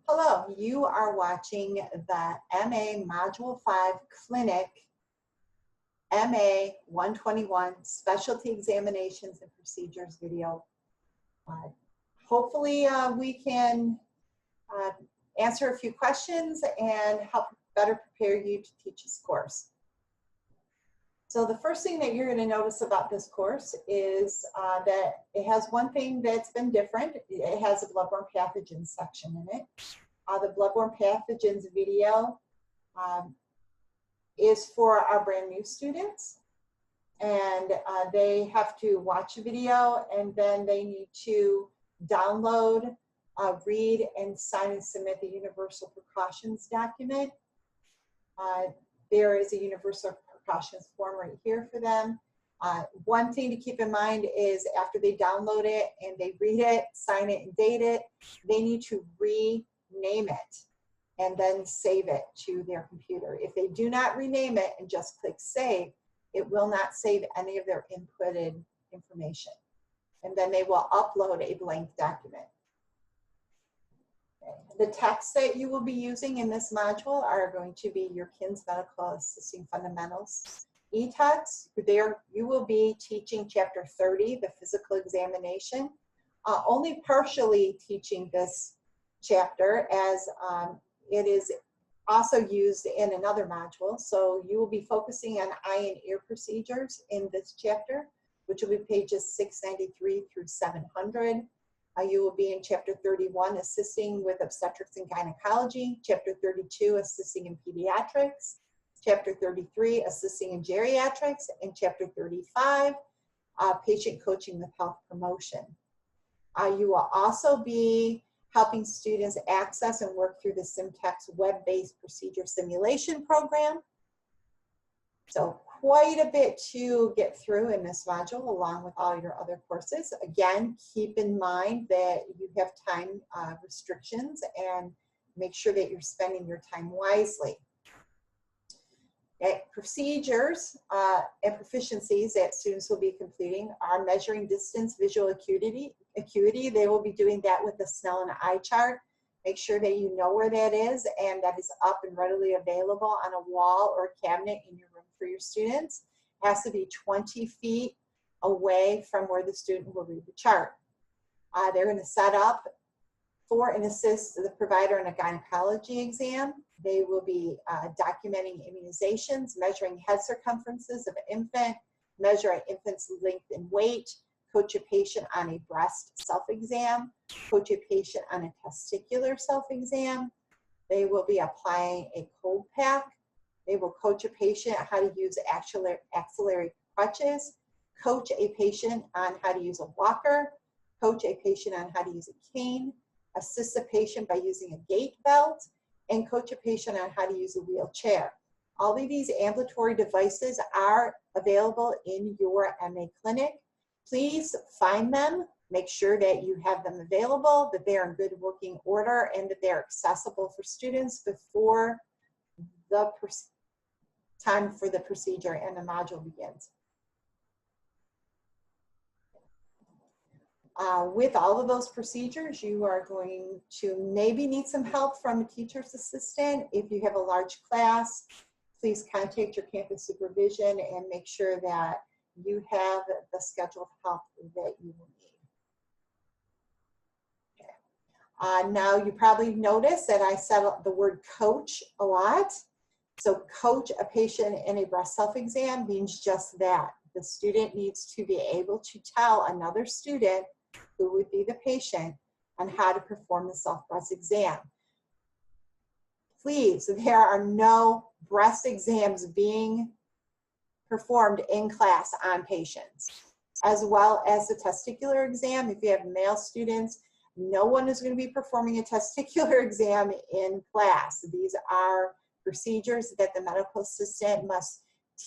Hello, you are watching the MA Module 5 Clinic MA121 Specialty Examinations and Procedures video. Hopefully we can answer a few questions and help better prepare you to teach this course. So the first thing that you're going to notice about this course is that it has one thing that's been different. It has a bloodborne pathogens section in it. The bloodborne pathogens video is for our brand new students, and they have to watch a video and then they need to download, read, and sign and submit the universal precautions document. There is a universal precautions form right here for them. One thing to keep in mind is after they download it and they read it, sign it, and date it, they need to rename it and then save it to their computer. If they do not rename it and just click save, it will not save any of their inputted information. And then they will upload a blank document. The texts that you will be using in this module are going to be your KINS Medical Assisting Fundamentals e-text. There you will be teaching chapter 30, the physical examination. Only partially teaching this chapter as it is also used in another module. So you will be focusing on eye and ear procedures in this chapter, which will be pages 693 through 700. You will be in chapter 31, assisting with obstetrics and gynecology, chapter 32, assisting in pediatrics, chapter 33, assisting in geriatrics, and chapter 35, patient coaching with health promotion. You will also be helping students access and work through the Simtex web-based procedure simulation program. So quite a bit to get through in this module along with all your other courses. Again, keep in mind that you have time restrictions and make sure that you're spending your time wisely. Procedures and proficiencies that students will be completing are measuring distance, visual acuity. They will be doing that with the Snellen eye chart. Make sure that you know where that is and that is up and readily available on a wall or a cabinet in your room for your students. It has to be 20 feet away from where the student will read the chart. They're going to set up for and assist the provider in a gynecology exam. They will be documenting immunizations, measuring head circumferences of an infant, measure an infant's length and weight, coach a patient on a breast self-exam, coach a patient on a testicular self-exam. They will be applying a cold pack. They will coach a patient how to use axillary crutches, coach a patient on how to use a walker, coach a patient on how to use a cane, assist a patient by using a gait belt, and coach a patient on how to use a wheelchair. All of these ambulatory devices are available in your MA clinic. Please find them, make sure that you have them available, that they're in good working order, and that they're accessible for students before the time for the procedure and the module begins. With all of those procedures, you are going to maybe need some help from a teacher's assistant. If you have a large class, please contact your campus supervision and make sure that you have the scheduled help that you will need. Okay. Now you probably noticed that I said the word coach a lot. So coach a patient in a breast self-exam means just that. The student needs to be able to tell another student, who would be the patient, on how to perform the self-breast exam. Please, there are no breast exams being performed in class on patients, as well as the testicular exam. If you have male students, no one is going to be performing a testicular exam in class. These are procedures that the medical assistant must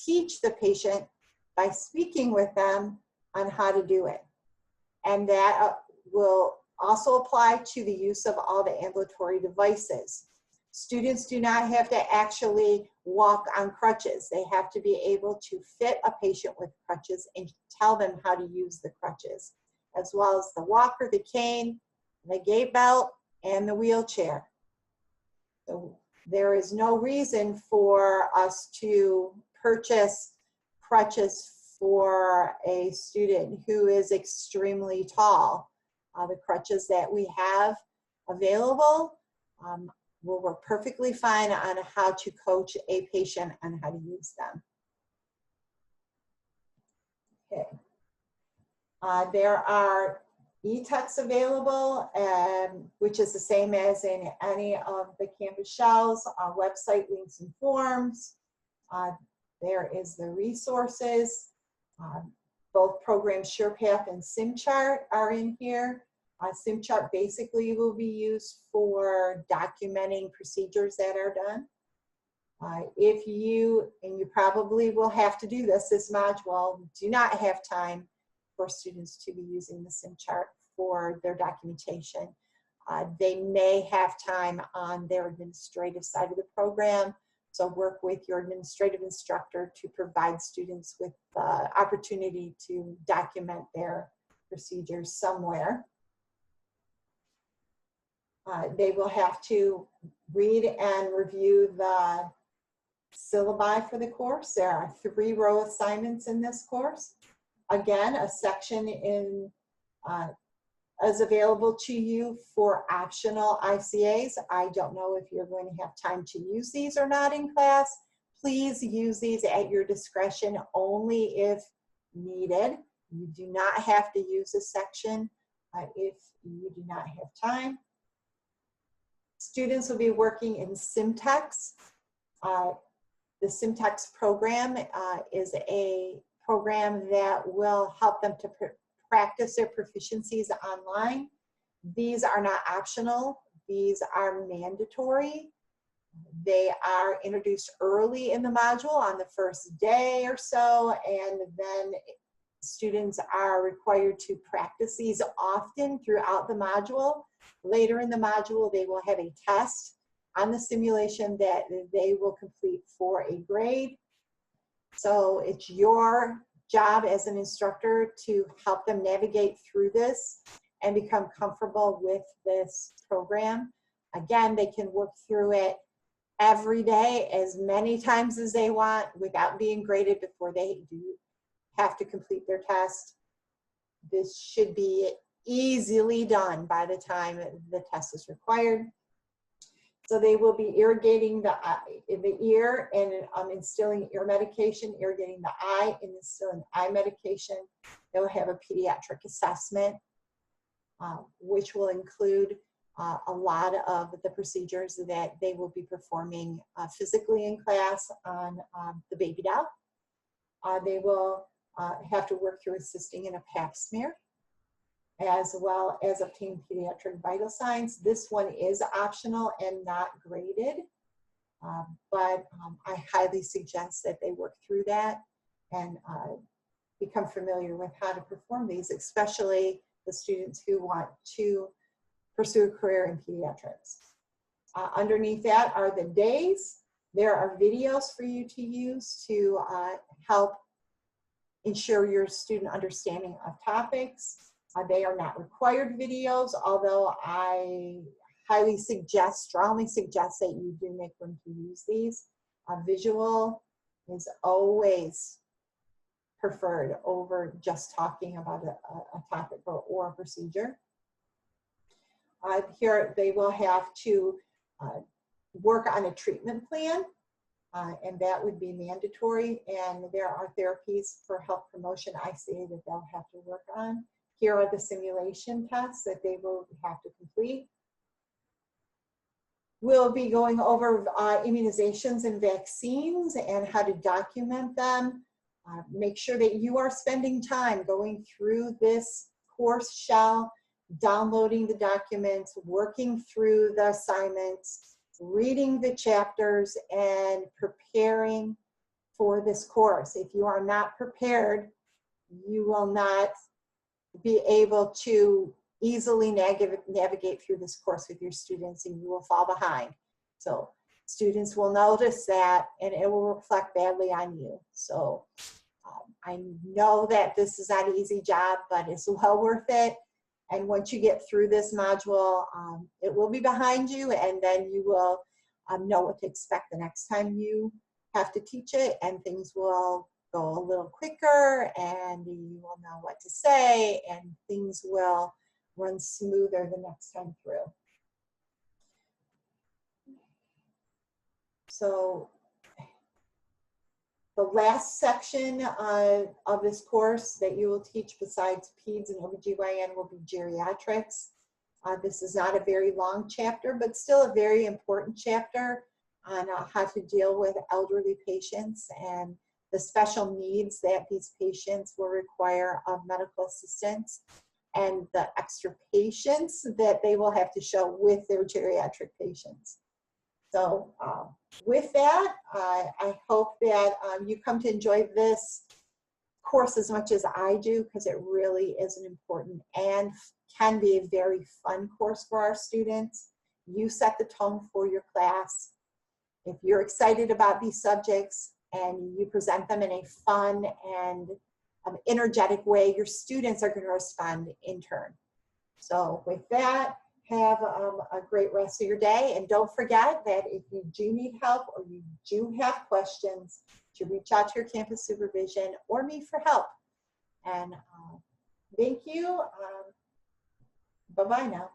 teach the patient by speaking with them on how to do it. And that will also apply to the use of all the ambulatory devices. Students do not have to actually walk on crutches. They have to be able to fit a patient with crutches and tell them how to use the crutches, as well as the walker, the cane, the gait belt, and the wheelchair. So there is no reason for us to purchase crutches for a student who is extremely tall. The crutches that we have available will work perfectly fine on how to coach a patient on how to use them. Okay. There are e-texts available, which is the same as in any of the campus shells, website links and forms. There is the resources. Both programs, SurePath and SimChart, are in here. SimChart basically will be used for documenting procedures that are done. If you, and you probably will have to do this module, do not have time for students to be using the SimChart for their documentation. They may have time on their administrative side of the program, so work with your administrative instructor to provide students with the opportunity to document their procedures somewhere. They will have to read and review the syllabi for the course. There are 3-row assignments in this course. Again, a section is available to you for optional ICAs. I don't know if you're going to have time to use these or not in class. Please use these at your discretion only if needed. You do not have to use this section if you do not have time. Students will be working in SimText. The SimText program is a program that will help them to practice their proficiencies online. These are not optional. These are mandatory. They are introduced early in the module on the first day or so, and then students are required to practice these often throughout the module. Later in the module, they will have a test on the simulation that they will complete for a grade. So it's your job as an instructor to help them navigate through this and become comfortable with this program. Again, they can work through it every day as many times as they want without being graded before they do have to complete their test. This should be easily done by the time the test is required. So they will be irrigating the ear and instilling ear medication, irrigating the eye and instilling eye medication. They will have a pediatric assessment, which will include a lot of the procedures that they will be performing physically in class on the baby doll. They will have to work through assisting in a pap smear, as well as obtain pediatric vital signs. This one is optional and not graded, but I highly suggest that they work through that and become familiar with how to perform these, especially the students who want to pursue a career in pediatrics. Underneath that are the days. There are videos for you to use to help ensure your student understanding of topics. They are not required videos, although I highly suggest, strongly suggest that you do make room to use these. Visual is always preferred over just talking about a topic or a procedure. Here they will have to work on a treatment plan, and that would be mandatory. And there are therapies for health promotion ICA that they'll have to work on. Here are the simulation tests that they will have to complete. We'll be going over immunizations and vaccines and how to document them. Make sure that you are spending time going through this course shell, downloading the documents, working through the assignments, reading the chapters, and preparing for this course. If you are not prepared, you will not be able to easily navigate through this course with your students, and you will fall behind. So students will notice that, and it will reflect badly on you. So I know that this is not an easy job, but it's well worth it. And once you get through this module, it will be behind you, and then you will know what to expect the next time you have to teach it, and things will go a little quicker, and you will know what to say, and things will run smoother the next time through. So the last section of this course that you will teach besides PEDS and OBGYN will be geriatrics. This is not a very long chapter, but still a very important chapter on how to deal with elderly patients and the special needs that these patients will require of medical assistance, and the extra patience that they will have to show with their geriatric patients. So with that, I hope that you come to enjoy this course as much as I do, because it really is an important and can be a very fun course for our students. You set the tone for your class. If you're excited about these subjects and you present them in a fun and energetic way, your students are going to respond in turn. So with that, have a great rest of your day. And don't forget that if you do need help or you do have questions, to reach out to your campus supervision or me for help. And thank you. Bye-bye now.